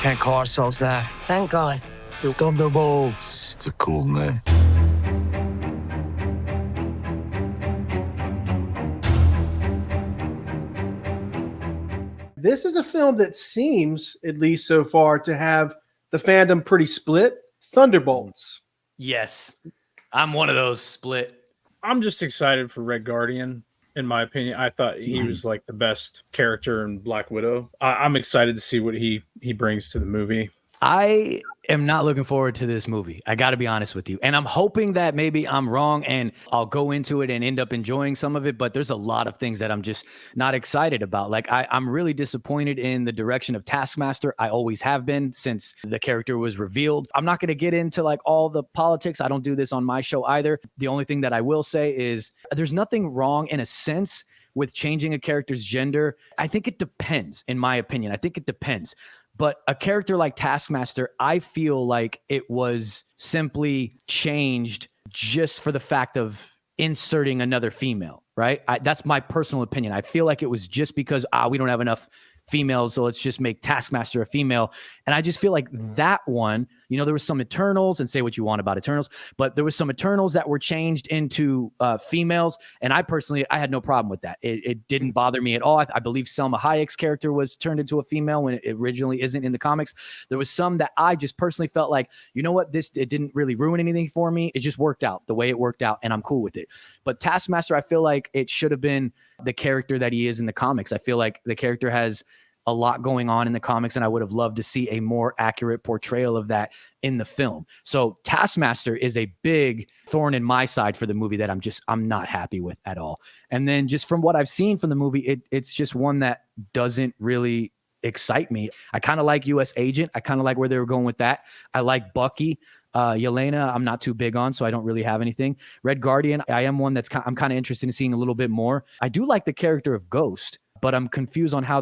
Can't call ourselves that. Thank God. Thunderbolts. It's a cool name. This is a film that seems, at least so far, to have the fandom pretty split. Thunderbolts. Yes. I'm one of those split. I'm just excited for Red Guardian. In my opinion, I thought he was like the best character in Black Widow. I'm excited to see what he brings to the movie. I am not looking forward to this movie. I got to be honest with you. And I'm hoping that maybe I'm wrong and I'll go into it and end up enjoying some of it. But there's a lot of things that I'm just not excited about. Like I'm really disappointed in the direction of Taskmaster. I always have been since the character was revealed. I'm not going to get into like all the politics. I don't do this on my show either. The only thing that I will say is there's nothing wrong in a sense with changing a character's gender. I think it depends, in my opinion. I think it depends. But a character like Taskmaster, I feel like it was simply changed just for the fact of inserting another female, right? That's my personal opinion. I feel like it was just because, we don't have enough females, so let's just make Taskmaster a female. And I just feel like that one, there was some Eternals, and say what you want about Eternals, but there was some Eternals that were changed into females. And I had no problem with that. It didn't bother me at all. I believe Selma Hayek's character was turned into a female when it originally isn't in the comics. There was some that I just personally felt like, you know what, it didn't really ruin anything for me. It just worked out the way it worked out, and I'm cool with it. But Taskmaster, I feel like it should have been the character that he is in the comics. I feel like the character has a lot going on in the comics, and I would have loved to see a more accurate portrayal of that in the film. So Taskmaster is a big thorn in my side for the movie that I'm not happy with at all. And then just from what I've seen from the movie, it's just one that doesn't really excite me. I kind of like US Agent. I kind of like where they were going with that. I like Bucky. Yelena, I'm not too big on, so I don't really have anything. Red Guardian, I am one I'm kind of interested in seeing a little bit more. I do like the character of Ghost, but I'm confused on how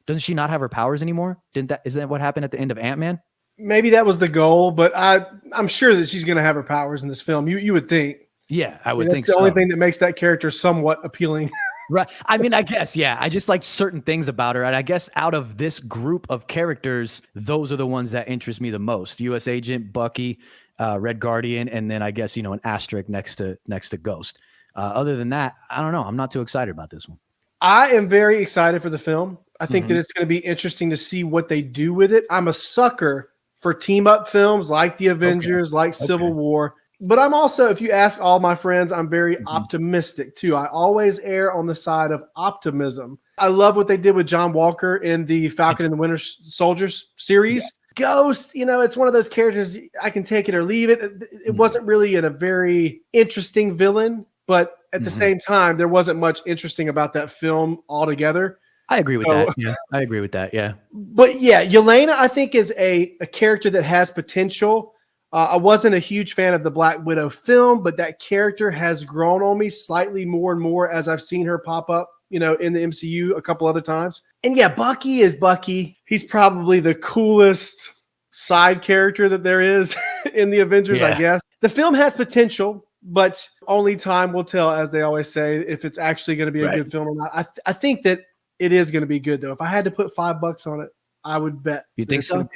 doesn't she not have her powers anymore? Isn't that what happened at the end of Ant-Man? Maybe that was the goal, but I'm sure that she's going to have her powers in this film. You would think. Yeah, I would think so. That's the only thing that makes that character somewhat appealing. Right. I mean, I guess, yeah. I just like certain things about her. And I guess out of this group of characters, those are the ones that interest me the most. US Agent, Bucky, Red Guardian, and then I guess, an asterisk next to Ghost. Other than that, I don't know. I'm not too excited about this one. I am very excited for the film. I think that it's going to be interesting to see what they do with it. I'm a sucker for team-up films like The Avengers, like Civil War. But I'm also, if you ask all my friends, I'm very optimistic too. I always err on the side of optimism. I love what they did with John Walker in the Falcon and the Winter Soldier series. Yeah. Ghost, it's one of those characters, I can take it or leave it. It wasn't really a very interesting villain, but at the same time, there wasn't much interesting about that film altogether. I agree with that. Yeah, I agree with that. Yeah. But yeah, Yelena, I think, is a character that has potential. I wasn't a huge fan of the Black Widow film, but that character has grown on me slightly more and more as I've seen her pop up, in the MCU a couple other times. And yeah, Bucky is Bucky. He's probably the coolest side character that there is in the Avengers, I guess. The film has potential, but only time will tell, as they always say, if it's actually going to be a good film or not. I think that it is going to be good, though. If I had to put $5 on it, I would bet. You think so?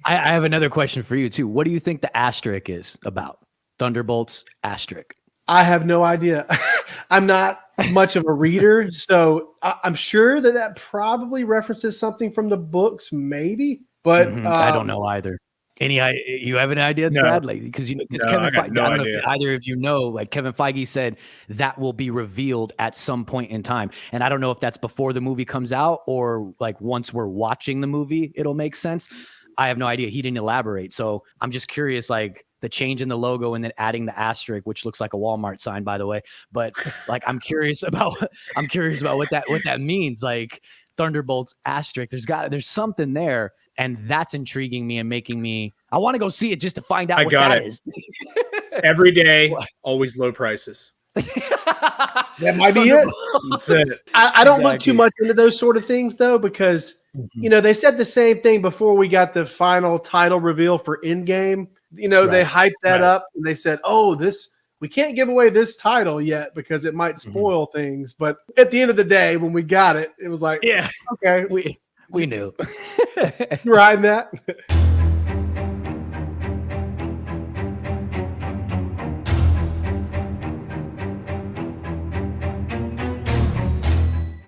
I have another question for you, too. What do you think the asterisk is about? Thunderbolts asterisk. I have no idea. I'm not much of a reader, so I'm sure that probably references something from the books, maybe. But I don't know either. You have an idea, Brad? Because Kevin Feige, I don't know if either of you know, like Kevin Feige said that will be revealed at some point in time. And I don't know if that's before the movie comes out or like once we're watching the movie, it'll make sense. I have no idea. He didn't elaborate. So I'm just curious, like the change in the logo and then adding the asterisk, which looks like a Walmart sign, by the way. But like, I'm curious about what that means. Like Thunderbolts asterisk, there's something there. And that's intriguing me and making me, I want to go see it just to find out what that is. Every day, always low prices. That might be it. That's it. I don't look too much into those sort of things, though, because, they said the same thing before we got the final title reveal for Endgame. They hyped that up and they said, we can't give away this title yet because it might spoil things. But at the end of the day, when we got it, it was like, okay. We knew. You riding that?